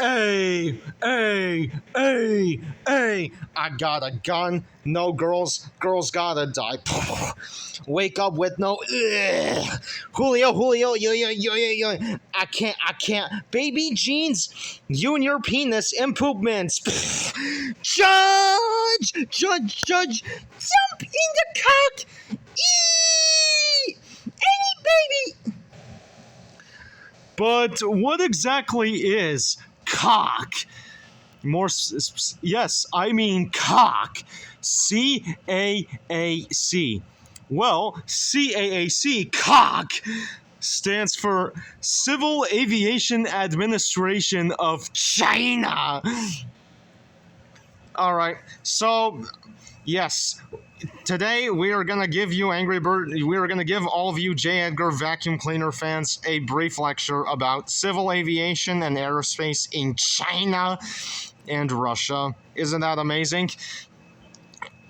Hey, I got a gun. No girls. Girls gotta die. Wake up with no. Ugh. Julio, yo. I can't. Baby jeans, you and your penis improvements. Judge, jump in the cock. Any baby. But what exactly is cock? Yes, I mean cock. CAAC. Well, CAAC, cock, stands for Civil Aviation Administration of China. All right, so yes, today we are gonna give you Angry Bird. We are gonna give all of you J. Edgar vacuum cleaner fans a brief lecture about civil aviation and aerospace in China and Russia. Isn't that amazing?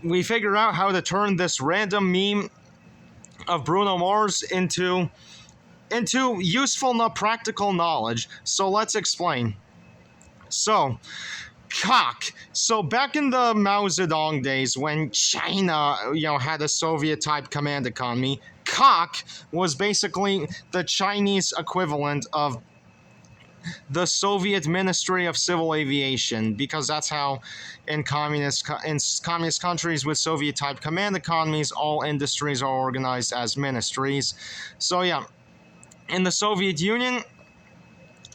We figured out how to turn this random meme of Bruno Mars into useful, not practical knowledge. So let's explain. So, cock. So back in the Mao Zedong days, when China, had a Soviet-type command economy, cock was basically the Chinese equivalent of the Soviet Ministry of Civil Aviation, because that's how in communist countries with Soviet-type command economies, all industries are organized as ministries. So yeah, in the Soviet Union,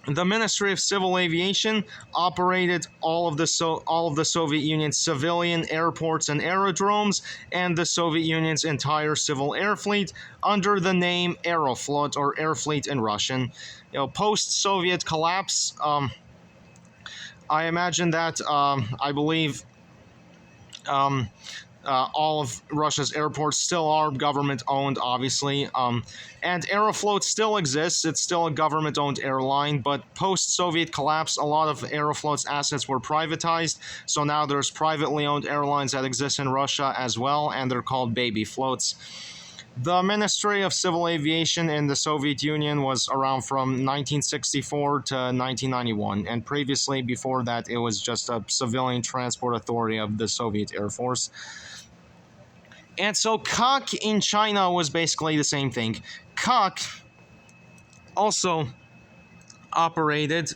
the Ministry of Civil Aviation operated all of the Soviet Union's civilian airports and aerodromes and the Soviet Union's entire civil air fleet under the name Aeroflot, or Air Fleet in Russian. Post-Soviet collapse, I imagine that I believe all of Russia's airports still are government-owned, obviously, and Aeroflot still exists. It's still a government-owned airline, but post-Soviet collapse, a lot of Aeroflot's assets were privatized, so now there's privately owned airlines that exist in Russia as well, and they're called baby floats. The Ministry of Civil Aviation in the Soviet Union was around from 1964 to 1991, and previously, before that, it was just a civilian transport authority of the Soviet Air Force. And so CAAC in China was basically the same thing. CAAC also operated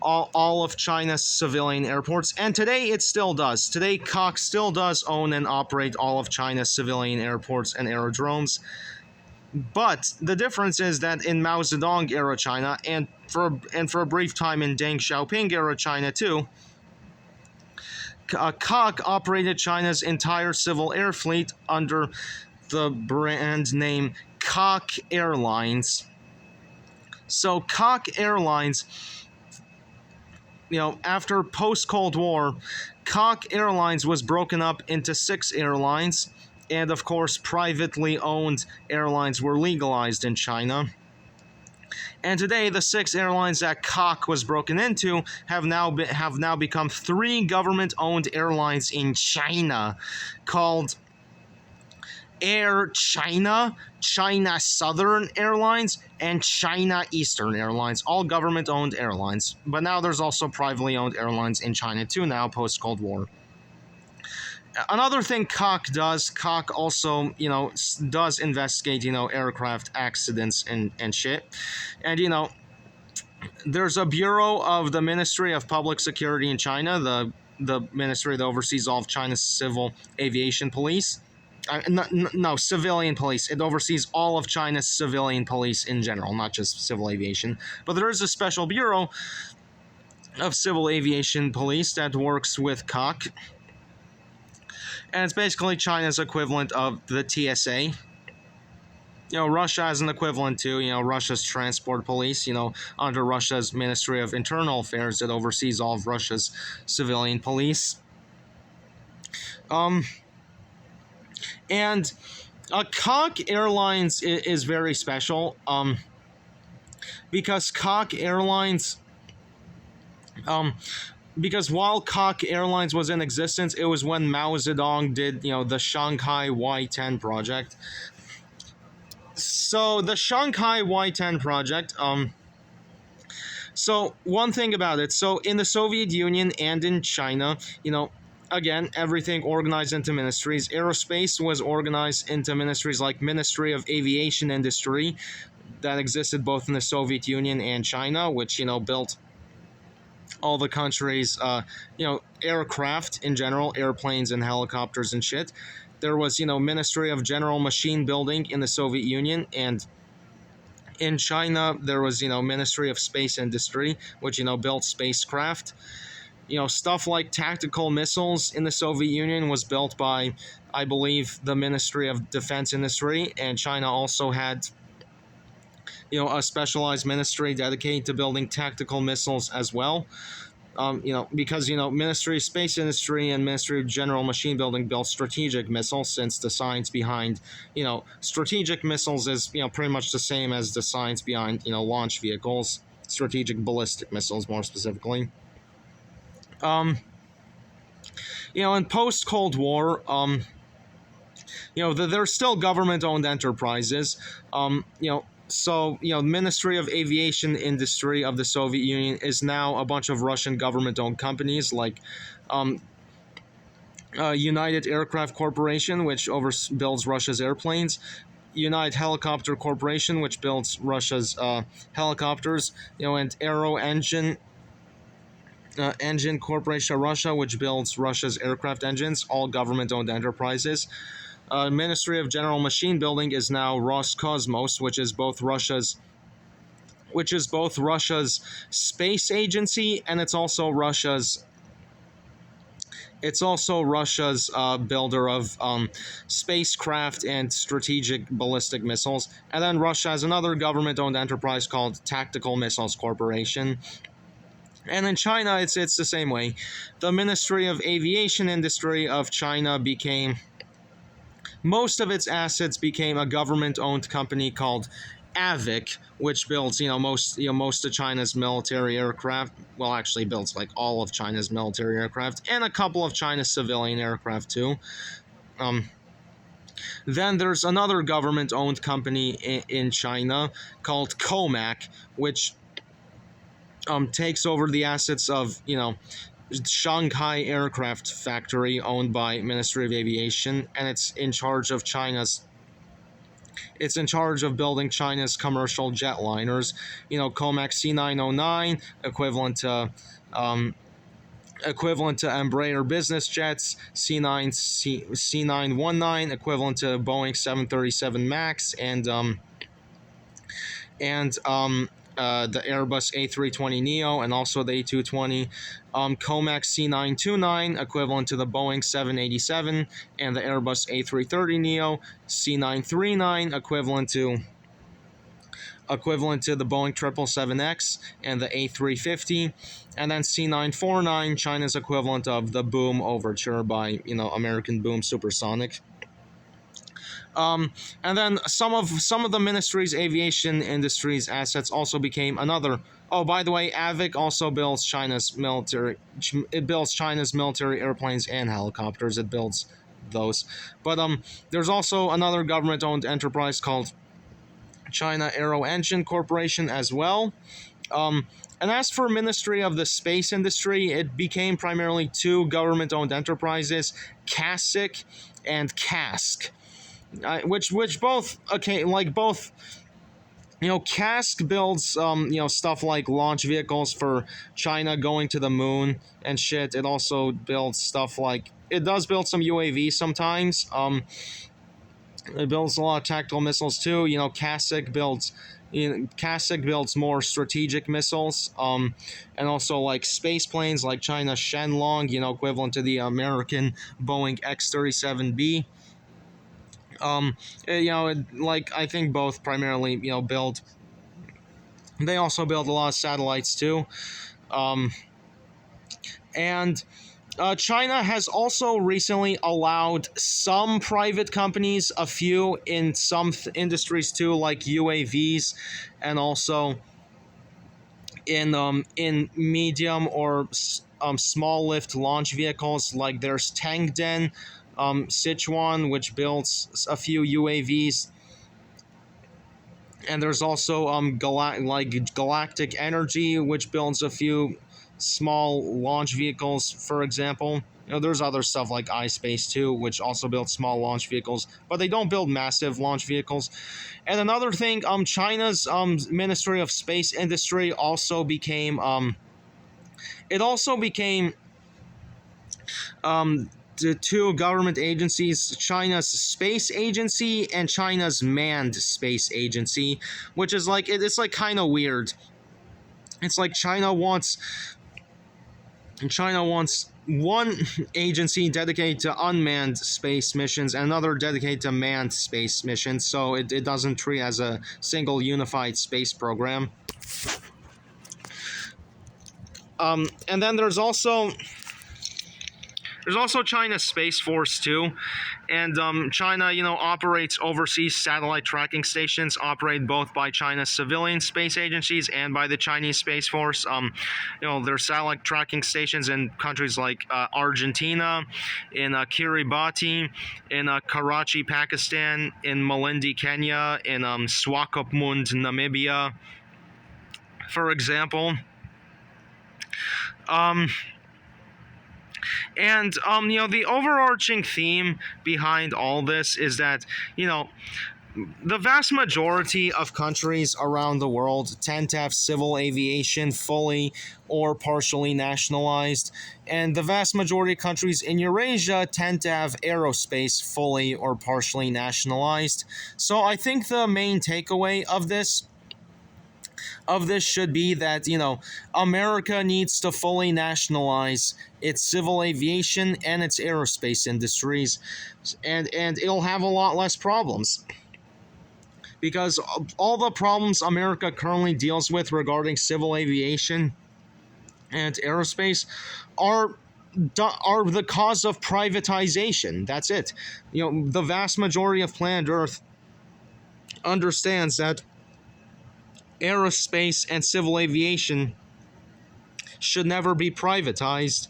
all of China's civilian airports, and today it still does. Today, CAAC still does own and operate all of China's civilian airports and aerodromes. But the difference is that in Mao Zedong era China, and for a brief time in Deng Xiaoping era China too, CAAC operated China's entire civil air fleet under the brand name CAAC Airlines. So CAAC Airlines, after post-Cold War, CAAC Airlines was broken up into 6 airlines, and of course privately owned airlines were legalized in China. And today, the 6 airlines that CAAC was broken into have now become 3 government-owned airlines in China, called Air China, China Southern Airlines, and China Eastern Airlines, all government-owned airlines. But now there's also privately owned airlines in China too now, post-Cold War. Another thing CAAC also, does investigate, aircraft accidents and shit. And, there's a bureau of the Ministry of Public Security in China, the ministry that oversees all of China's civil aviation police. No, civilian police. It oversees all of China's civilian police in general, not just civil aviation. But there is a special bureau of civil aviation police that works with CAAC. And it's basically China's equivalent of the TSA. Russia has an equivalent to, Russia's transport police, under Russia's Ministry of Internal Affairs that oversees all of Russia's civilian police. And CAAC Airlines is very special, because CAAC Airlines, because while CAAC Airlines was in existence, it was when Mao Zedong did, the Shanghai Y-10 project. So the Shanghai Y-10 project, So one thing about it, so in the Soviet Union and in China, again, everything organized into ministries. Aerospace was organized into ministries like Ministry of Aviation Industry that existed both in the Soviet Union and China, which, built all the countries, aircraft in general, airplanes and helicopters and shit. There was, Ministry of General Machine Building in the Soviet Union, and in China there was, Ministry of Space Industry, which, built spacecraft. Stuff like tactical missiles in the Soviet Union was built by, I believe, the Ministry of Defense Industry, and China also had, a specialized ministry dedicated to building tactical missiles as well. Because Ministry of Space Industry and Ministry of General Machine Building built strategic missiles, since the science behind, strategic missiles is, pretty much the same as the science behind, launch vehicles, strategic ballistic missiles, more specifically. In post Cold War, they're still government-owned enterprises. So, Ministry of Aviation Industry of the Soviet Union is now a bunch of Russian government-owned companies like United Aircraft Corporation, which builds Russia's airplanes, United Helicopter Corporation, which builds Russia's helicopters, and Aero Engine Corporation of Russia, which builds Russia's aircraft engines, all government-owned enterprises. Ministry of General Machine Building is now Roscosmos, which is both Russia's space agency, and it's also Russia's builder of spacecraft and strategic ballistic missiles. And then Russia has another government-owned enterprise called Tactical Missiles Corporation. And in China, it's the same way. The Ministry of Aviation Industry of China most of its assets became a government-owned company called CAAC, which builds, most of China's military aircraft. Well, actually builds like all of China's military aircraft and a couple of China's civilian aircraft too. Then there's another government-owned company in China called CAAC, which takes over the assets of, Shanghai Aircraft Factory, owned by Ministry of Aviation, and it's in charge of building China's commercial jetliners. COMAC C909, equivalent to Embraer business jets, C919, equivalent to Boeing 737 Max, and the Airbus A320neo, and also the A220. COMAC C929, equivalent to the Boeing 787, and the Airbus A330neo. C939, equivalent to the Boeing 777X and the A350, and then C949, China's equivalent of the Boom Overture by, American Boom Supersonic. And then some of the ministry's aviation industry's assets also became another. Oh, by the way, AVIC also builds China's military. It builds China's military airplanes and helicopters. It builds those. But there's also another government-owned enterprise called China Aero Engine Corporation as well. And as for Ministry of the Space Industry, it became primarily two government-owned enterprises, CAAC and CAASC. Which both, okay, like both, CAASC builds stuff like launch vehicles for China going to the moon and shit. It also builds stuff like, it does build some UAVs sometimes. It builds a lot of tactical missiles too. CAASC builds more strategic missiles, and also like space planes, like China's Shenlong, equivalent to the American Boeing X-37B. I think both primarily, they also build a lot of satellites too. And China has also recently allowed some private companies, a few in some industries too, like UAVs, and also in medium or small lift launch vehicles, like there's Tangden, Sichuan, which builds a few UAVs, And there's also Galactic Energy, which builds a few small launch vehicles, for example. There's other stuff like iSpace too, which also builds small launch vehicles, but they don't build massive launch vehicles. And another thing, China's Ministry of Space Industry also became it also became the two government agencies, China's Space Agency and China's Manned Space Agency, which is like it's like kind of weird. It's like China wants one agency dedicated to unmanned space missions and another dedicated to manned space missions, so it doesn't treat as a single unified space program. And then there's also China's Space Force too, and China, operates overseas satellite tracking stations, operated both by China's civilian space agencies and by the Chinese Space Force. There's satellite tracking stations in countries like Argentina, in Kiribati, in Karachi, Pakistan, in Malindi, Kenya, in Swakopmund, Namibia, for example. And the overarching theme behind all this is that the vast majority of countries around the world tend to have civil aviation fully or partially nationalized, and the vast majority of countries in Eurasia tend to have aerospace fully or partially nationalized. So I think the main takeaway of this should be that America needs to fully nationalize its civil aviation and its aerospace industries, and it'll have a lot less problems, because all the problems America currently deals with regarding civil aviation and aerospace are the cause of privatization. That's it. The vast majority of planet Earth understands that aerospace and civil aviation should never be privatized.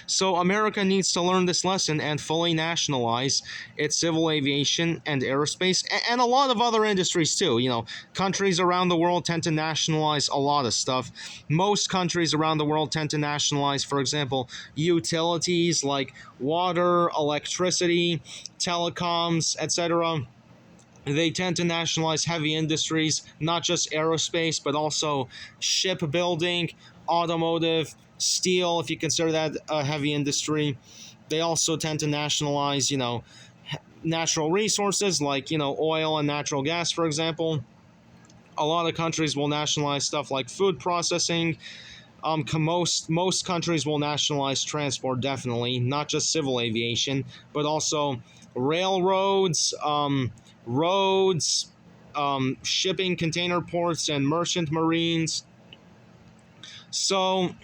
So America needs to learn this lesson and fully nationalize its civil aviation and aerospace, and a lot of other industries too. Countries around the world tend to nationalize a lot of stuff. Most countries around the world tend to nationalize, for example, utilities like water, electricity, telecoms, etc. They tend to nationalize heavy industries, not just aerospace, but also shipbuilding, automotive, steel, if you consider that a heavy industry. They also tend to nationalize, natural resources like, oil and natural gas, for example. A lot of countries will nationalize stuff like food processing. Most countries will nationalize transport, definitely, not just civil aviation, but also railroads, roads, shipping container ports, and merchant marines. So,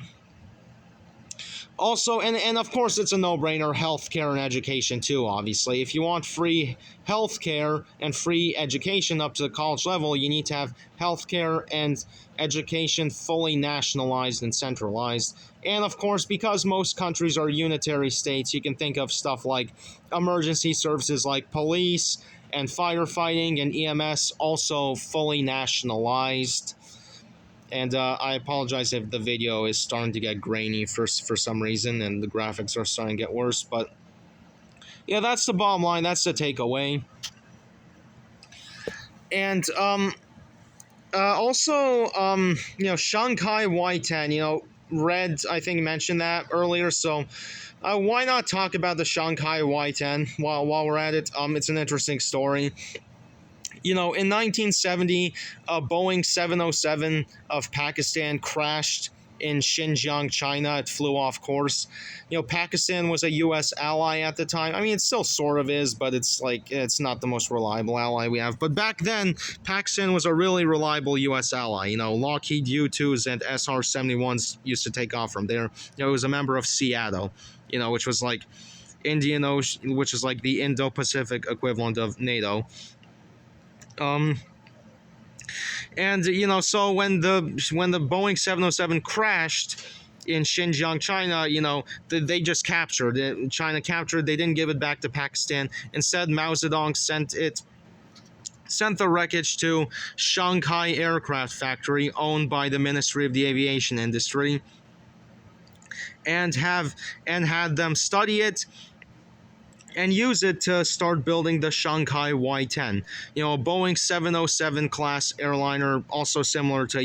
also, and of course, it's a no-brainer, healthcare and education too, obviously. If you want free healthcare and free education up to the college level, you need to have healthcare and education fully nationalized and centralized. And of course, because most countries are unitary states, you can think of stuff like emergency services like police and firefighting and EMS also fully nationalized. And I apologize if the video is starting to get grainy for some reason and the graphics are starting to get worse. But yeah, that's the bottom line. That's the takeaway. And also, Shanghai Y10, Red, I think, mentioned that earlier. So why not talk about the Shanghai Y10 while we're at it? It's an interesting story. In 1970, a Boeing 707 of Pakistan crashed in Xinjiang, China. It flew off course. Pakistan was a U.S. ally at the time. I mean, it still sort of is, but it's not the most reliable ally we have. But back then, Pakistan was a really reliable U.S. ally. Lockheed U-2s and SR-71s used to take off from there. It was a member of CAAC, which was like Indian Ocean, which is like the Indo-Pacific equivalent of NATO. And so when the Boeing 707 crashed in Xinjiang, China, they just captured it. China captured. They didn't give it back to Pakistan. Instead, Mao Zedong sent it sent the wreckage to Shanghai Aircraft Factory, owned by the Ministry of the Aviation Industry, and had them study it and use it to start building the Shanghai Y-10, a Boeing 707 class airliner, also similar to,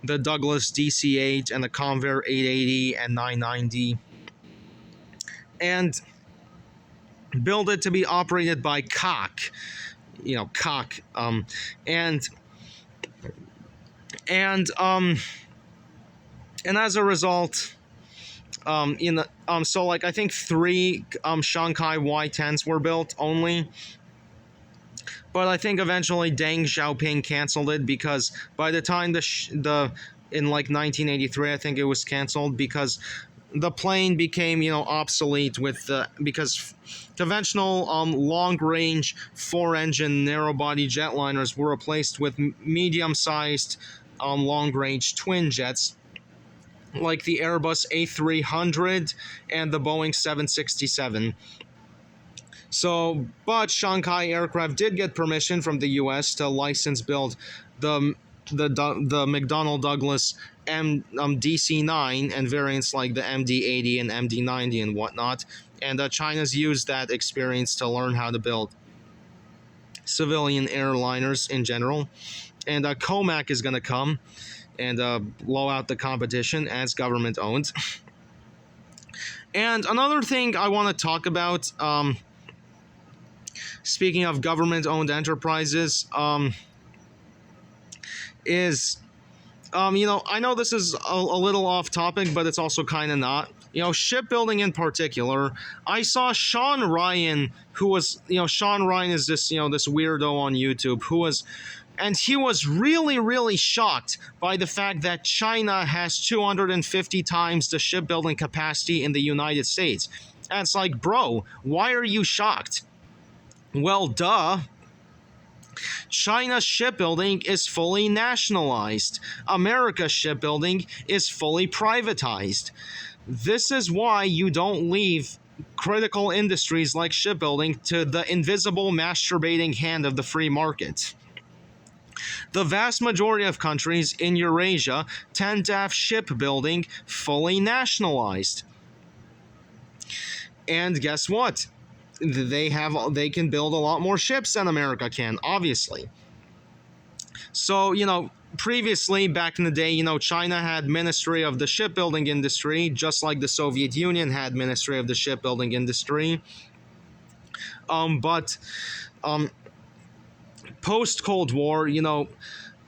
the Douglas DC-8 and the Convair 880 and 990, and build it to be operated by CAAC, CAAC, and as a result, so like I think three Shanghai Y-10s were built only, but I think eventually Deng Xiaoping canceled it, because by the time in like 1983, I think it was canceled because the plane became obsolete because conventional long-range 4-engine narrow-body jetliners were replaced with medium-sized long-range twin jets, like the Airbus A300 and the Boeing 767. But Shanghai Aircraft did get permission from the U.S. to license build the McDonnell Douglas DC-9 and variants like the MD-80 and MD-90 and whatnot. And China's used that experience to learn how to build civilian airliners in general. And CAAC is going to come and blow out the competition as government owned. And another thing I want to talk about, speaking of government owned enterprises, is I know this is a little off topic, but it's also kind of not. Shipbuilding in particular. I saw Sean Ryan, who was, Sean Ryan is this, this weirdo on YouTube and he was really, really shocked by the fact that China has 250 times the shipbuilding capacity in the United States. And it's like, bro, why are you shocked? Well, duh. China's shipbuilding is fully nationalized. America's shipbuilding is fully privatized. This is why you don't leave critical industries like shipbuilding to the invisible masturbating hand of the free market. The vast majority of countries in Eurasia tend to have shipbuilding fully nationalized. And guess what? They can build a lot more ships than America can, obviously. So, previously, back in the day, China had Ministry of the Shipbuilding Industry, just like the Soviet Union had Ministry of the Shipbuilding Industry. But post-Cold War,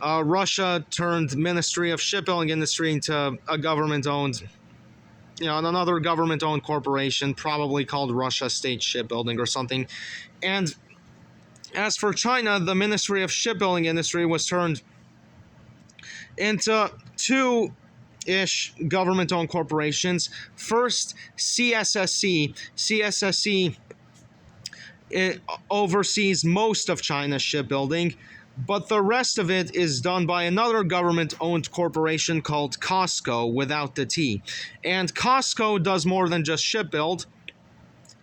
Russia turned Ministry of Shipbuilding Industry into a government-owned, another government-owned corporation, probably called Russia State Shipbuilding or something. And as for China, the Ministry of Shipbuilding Industry was turned into two-ish government-owned corporations. First, CSSC. CSSC, it oversees most of China's shipbuilding, but the rest of it is done by another government-owned corporation called COSCO, without the T. And COSCO does more than just shipbuild.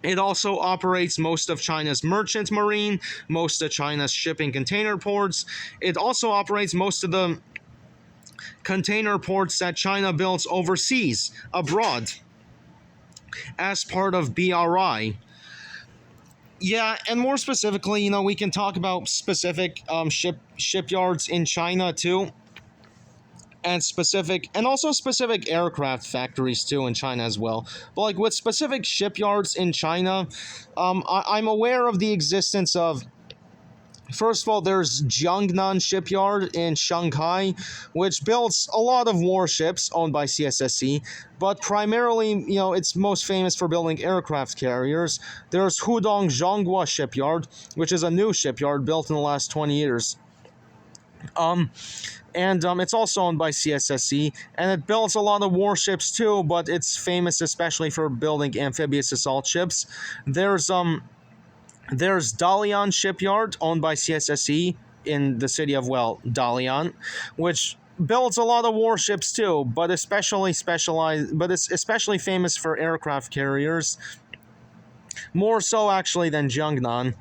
It also operates most of China's merchant marine, most of China's shipping container ports. It also operates most of the container ports that China builds overseas, abroad, as part of BRI. Yeah, and more specifically, we can talk about specific shipyards in China too, and also specific aircraft factories too in China as well. But like with specific shipyards in China, I'm aware of the existence of. First of all, there's Jiangnan Shipyard in Shanghai, which builds a lot of warships owned by CSSC, but primarily, it's most famous for building aircraft carriers. There's Hudong Zhonghua Shipyard, which is a new shipyard built in the last 20 years. It's also owned by CSSC, and it builds a lot of warships too, but it's famous especially for building amphibious assault ships. There's Dalian Shipyard, owned by CSSC in the city of, Dalian, which builds a lot of warships too, but it's especially famous for aircraft carriers, more so actually than Jiangnan.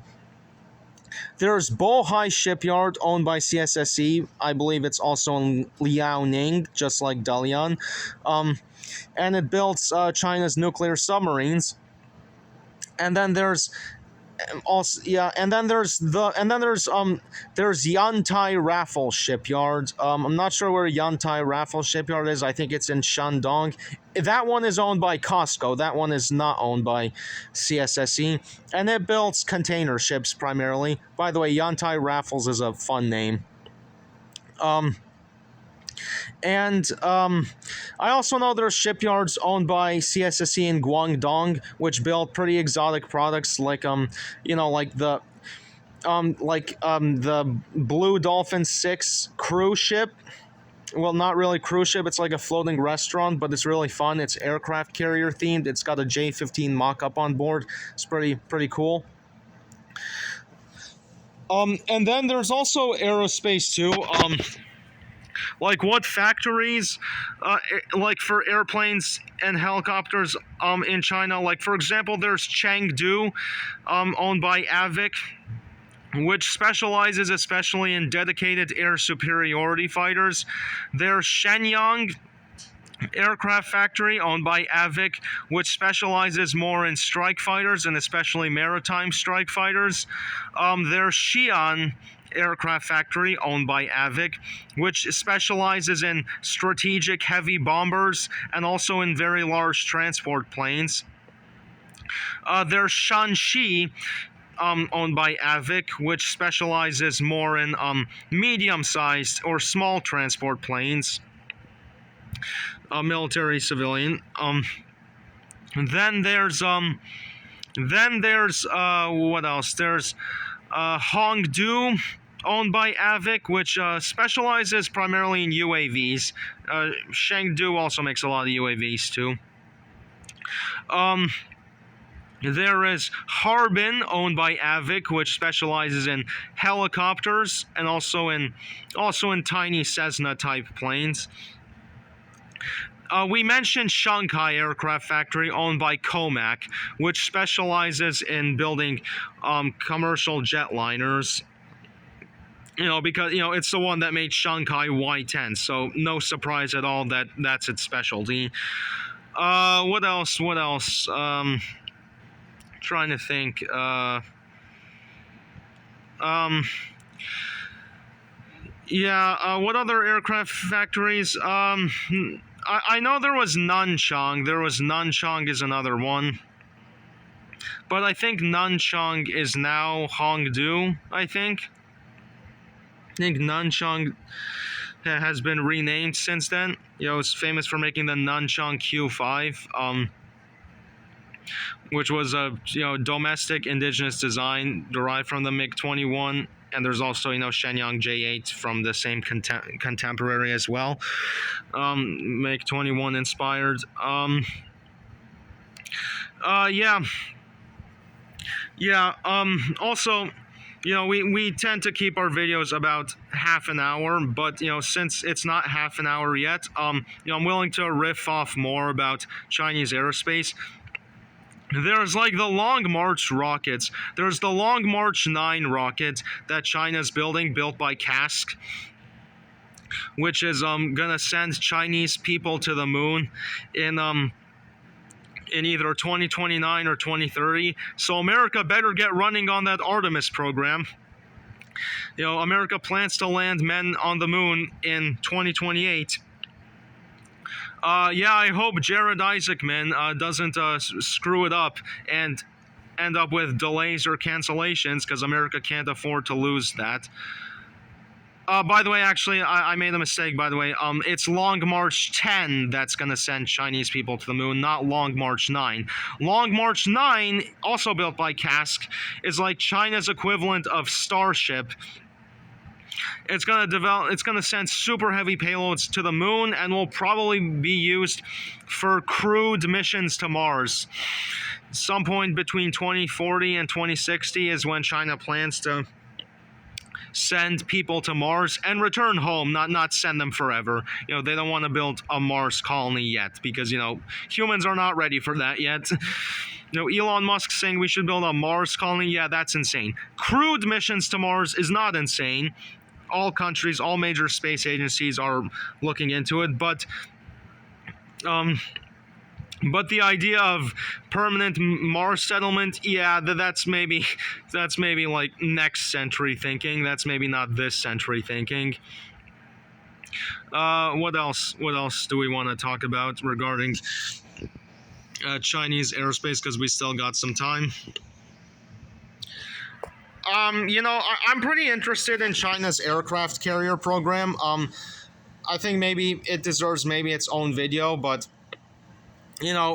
There's Bohai Shipyard, owned by CSSE. I believe it's also in Liaoning, just like Dalian. And it builds China's nuclear submarines. And then there's also, yeah, and then there's Yantai Raffle Shipyard. I'm not sure where Yantai Raffle Shipyard is. I think it's in Shandong. That one is owned by Costco. That one is not owned by CSSE, and it builds container ships primarily. By the way, Yantai Raffles is a fun name. I also know there's shipyards owned by CSSE in Guangdong, which build pretty exotic products like the Blue Dolphin 6 cruise ship. Well, not really cruise ship. It's like a floating restaurant, but it's really fun. It's aircraft carrier themed. It's got a J-15 mock-up on board. It's pretty cool. And then there's also aerospace too. Like what factories, like for airplanes and helicopters, in China. Like for example, there's Chengdu, owned by AVIC, which specializes especially in dedicated air superiority fighters. There's Shenyang Aircraft Factory, owned by AVIC, which specializes more in strike fighters and especially maritime strike fighters. There's Xi'an Aircraft Factory, owned by AVIC, which specializes in strategic heavy bombers and also in very large transport planes. There's Shanxi, owned by AVIC, which specializes more in medium-sized or small transport planes, military, civilian. Then there's what else? There's Hongdu, owned by AVIC, which specializes primarily in UAVs. Chengdu also makes a lot of UAVs too. There is Harbin, owned by AVIC, which specializes in helicopters and also in tiny Cessna type planes. We mentioned Shanghai Aircraft Factory, owned by CAAC, which specializes in building commercial jetliners. Because it's the one that made Shanghai Y-10, so no surprise at all that that's its specialty. What else? Trying to think. What other aircraft factories? I know there was Nanchang. Nanchang is another one. But I think Nanchang is now Hongdu, I think. Nanchang has been renamed since then. It's famous for making the Nanchang Q5, which was a domestic indigenous design derived from the MiG-21. And there's also, Shenyang J8 from the same contemporary as well. MiG-21 inspired. Also, we tend to keep our videos about half an hour, but, since it's not half an hour yet, I'm willing to riff off more about Chinese aerospace. There's like the Long March rockets. There's the Long March 9 rocket that China's building, built by CAAC, which is gonna send Chinese people to the moon in either 2029 or 2030. So America better get running on that Artemis program. America plans to land men on the moon in 2028. I hope Jared Isaacman doesn't screw it up and end up with delays or cancellations, because America can't afford to lose that. By the way, actually, I made a mistake, by the way. It's Long March 10 that's going to send Chinese people to the moon, not Long March 9. Long March 9, also built by CAAC, is like China's equivalent of Starship. It's gonna send super heavy payloads to the moon and will probably be used for crewed missions to Mars. Some point between 2040 and 2060 is when China plans to send people to Mars and return home, not send them forever. They don't want to build a Mars colony yet, because humans are not ready for that yet. Elon Musk saying we should build a Mars colony. Yeah, that's insane. Crewed missions to Mars is not insane. All countries, all major space agencies are looking into it, but the idea of permanent Mars settlement, yeah, that's maybe like next century thinking. That's maybe not this century thinking. What else? What else do we want to talk about regarding Chinese aerospace? Because we still got some time. I'm pretty interested in China's aircraft carrier program. I think maybe it deserves maybe its own video, but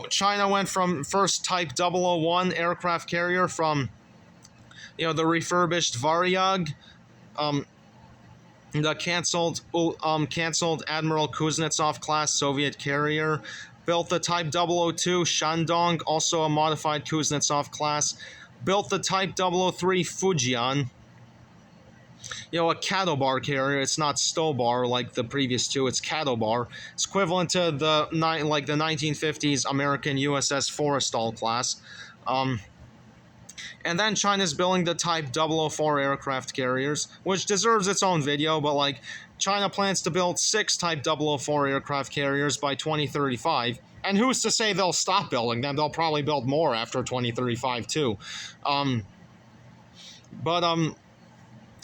China went from first Type 001 aircraft carrier from the refurbished Varyag, the canceled Admiral Kuznetsov class Soviet carrier, built the Type 002 Shandong, also a modified Kuznetsov class, built the Type 003 Fujian, a cattle bar carrier. It's not stow bar like the previous two, it's cattle bar. It's equivalent to the 1950s American USS Forrestal class. And then China's building the Type 004 aircraft carriers, which deserves its own video, but China plans to build 6 Type 004 aircraft carriers by 2035. And who's to say they'll stop building them? They'll probably build more after 2035 too.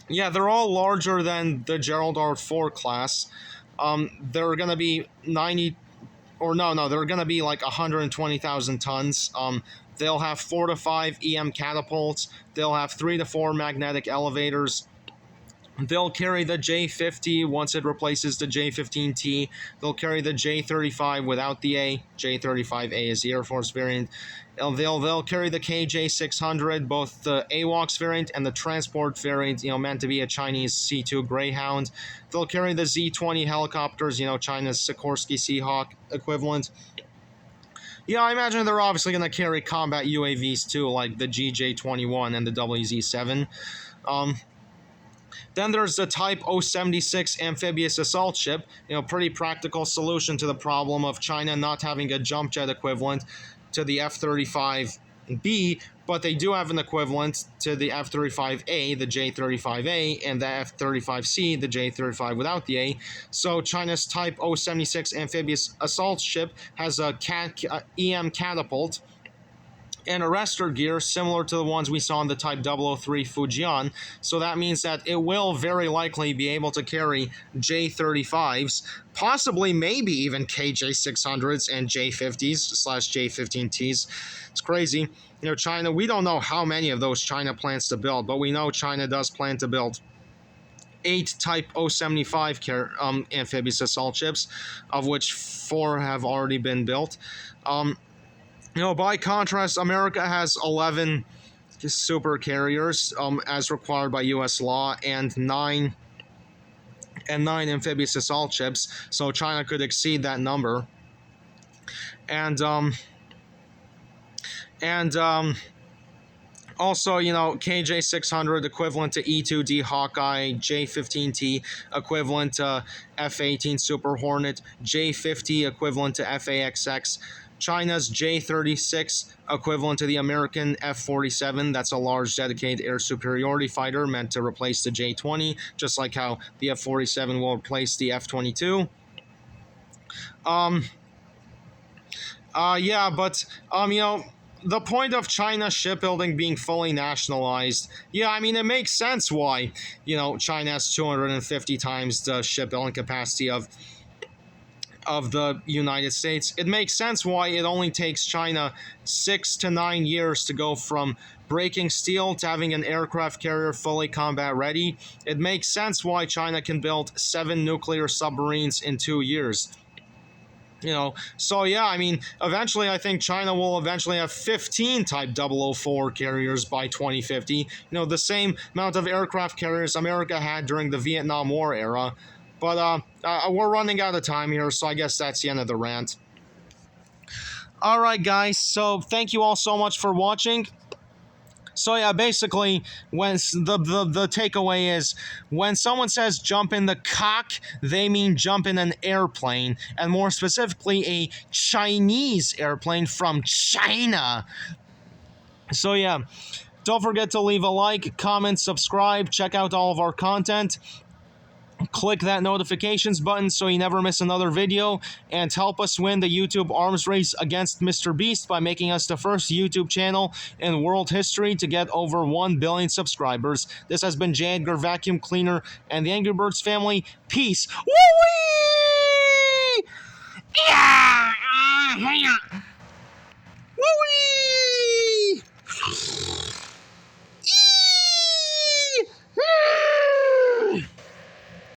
Yeah, they're all larger than the Gerald R. 4 class. They're going to be 90, or no, they're going to be 120,000 tons. They'll have 4 to 5 EM catapults. They'll have 3 to 4 magnetic elevators. They'll carry the J-50 once it replaces the J-15T. They'll carry the J-35 without the A. J-35A is the Air Force variant. They'll carry the KJ-600, both the AWACS variant and the transport variant, meant to be a Chinese C-2 Greyhound. They'll carry the Z-20 helicopters, China's Sikorsky Seahawk equivalent. Yeah, I imagine they're obviously going to carry combat UAVs too, like the GJ-21 and the WZ-7. Then there's the Type 076 amphibious assault ship, pretty practical solution to the problem of China not having a jump jet equivalent to the F-35B, but they do have an equivalent to the F-35A, the J-35A, and the F-35C, the J-35 without the A. So China's Type 076 amphibious assault ship has a EM catapult and arrestor gear similar to the ones we saw in the Type 003 Fujian. So that means that it will very likely be able to carry J-35s, possibly maybe even KJ-600s and J-50s / J-15Ts. It's crazy. China, we don't know how many of those China plans to build, but we know China does plan to build 8 Type 075 amphibious assault ships, of which 4 have already been built. By contrast, America has 11 super carriers, as required by U.S. law, and 9 amphibious assault ships. So China could exceed that number. Also, KJ-600 equivalent to E-2D Hawkeye, J-15T equivalent to F-18 Super Hornet, J-50 equivalent to F-AXX. China's J-36 equivalent to the American F-47. That's a large dedicated air superiority fighter meant to replace the J-20, just like how the F-47 will replace the F-22. The point of China shipbuilding being fully nationalized, it makes sense why, China has 250 times the shipbuilding capacity of the United States. It makes sense why it only takes China 6 to 9 years to go from breaking steel to having an aircraft carrier fully combat ready. It makes sense why China can build 7 nuclear submarines in 2 years. Eventually I think China will eventually have 15 Type 004 carriers by 2050. The same amount of aircraft carriers America had during the Vietnam War era. But we're running out of time here, so I guess that's the end of the rant. Alright guys, so thank you all so much for watching. So basically, when the takeaway is, when someone says jump in the CAAC, they mean jump in an airplane, and more specifically, a Chinese airplane from China. So yeah, don't forget to leave a like, comment, subscribe, check out all of our content. Click that notifications button so you never miss another video, and help us win the YouTube arms race against Mr. Beast by making us the first YouTube channel in world history to get over 1 billion subscribers. This has been J. Edgar Vacuum Cleaner and the Angry Birds family. Peace. Woo-wee! Yeah! Woo-wee!